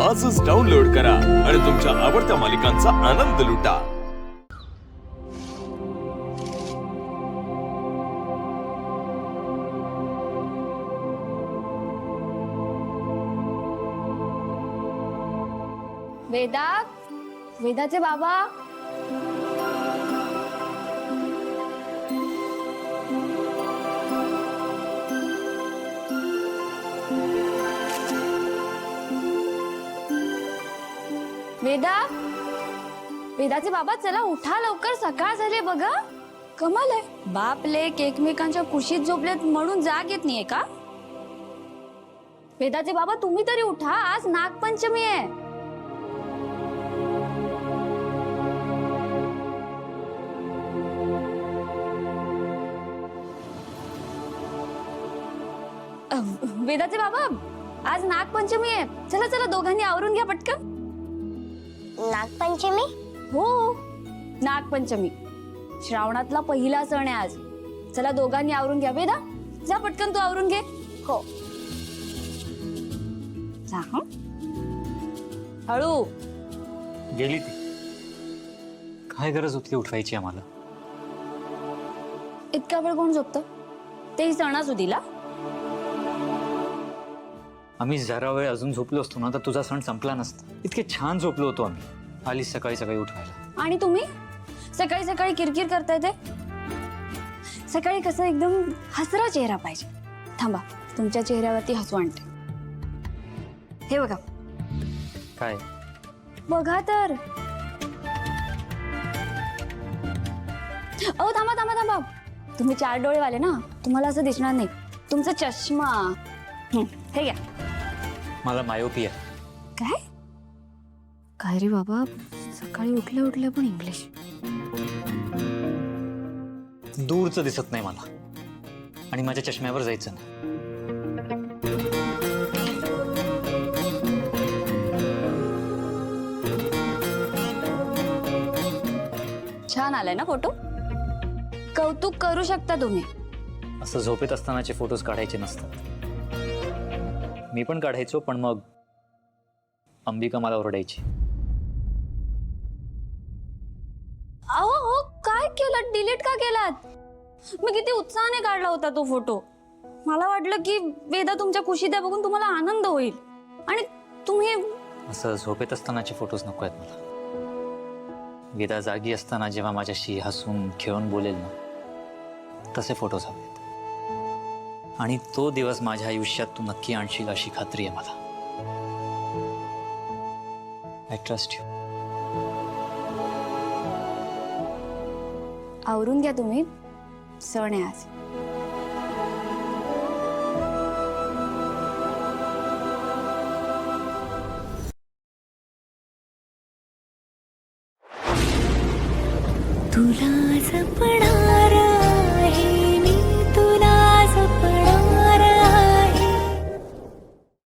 आजच डाउनलोड करा आणि तुमच्या आवडत्या मालिकांचा आनंद लुटा। वेदाचे बाबा, वेदाचे बाबा चला उठा लवकर, सकाळ झाली बघा। कमाल आहे, बाप लेक एकमेकांच्या कुशीत झोपलेत म्हणून जाग येत नाहीये का? वेदाचे बाबा तुम्ही तरी उठा, आज नागपंचमी आहे। वेदाचे बाबा आज नागपंचमी आहे, चला चला दोघांनी आवरून घ्या पटकन। नागपंचमी? हो नागपंचमी, श्रावणातला पहिला सण आहे आज। चला दोघांनी आवरून घ्या। वेदा जा पटकन, तू आवरून घे। हो जा हं। हळू। गेली ती, काय गरज होती उठवायची आम्हाला? इतका वेळ कोण झोपतं, तेही सणासुदीला? आम्ही जरा वेळ अजून झोपलो असतो ना तर तुझा सण संपला नसता। इतके छान झोपलो होतो आम्ही, आलीच सकाळी सकाळी उठवायला। आणि तुम्ही सकाळी सकाळी किरकिर करताय ते? सकाळी कसं एकदम हसरा चेहरा पाहिजे। थांबा, तुमच्या चेहऱ्यावरती हसू आणते। हे बघा। काय? बघा तर। ओ थांबा थांबा थांबा, तुम्ही 4 डोळेवाले ना, तुम्हाला असं दिसणार नाही। तुमचा चष्मा हे घ्या। मला मायोपिया। काय काय रे बाबा, सकाळी उठल्या उठल्या पण इंग्लिश। दूरचं दिसत नाही मला, आणि माझ्या चष्म्यावर जायचं नाही। छान आलाय ना फोटो, कौतुक करू शकता तुम्ही। असं झोपेत असतानाचे फोटोज काढायचे नसतात। मी पण काढायचो, पण मग अंबिका मला ओरडायची। अहो हो, काय केलं? डिलीट का केलात? मी किती उत्साहाने काढला होता तो फोटो। मला वाटलं की वेदा तुमच्या कुशीत बघून तुम्हाला आनंद होईल, आणि तुम्ही असं झोपेत असतानाचे फोटोज नको आहेत मला। वेदा जागी असताना जेव्हा माझ्याशी हसून खेळून बोलेल ना, तसे फोटोज हवेत। आणि तो दिवस माझ्या आयुष्यात तू नक्की आणशील अशी खात्री आहे मला। I trust you. आवरून घ्या तुम्ही, सण आहे आज। तुला जपणार आहे मी, तुला जपणार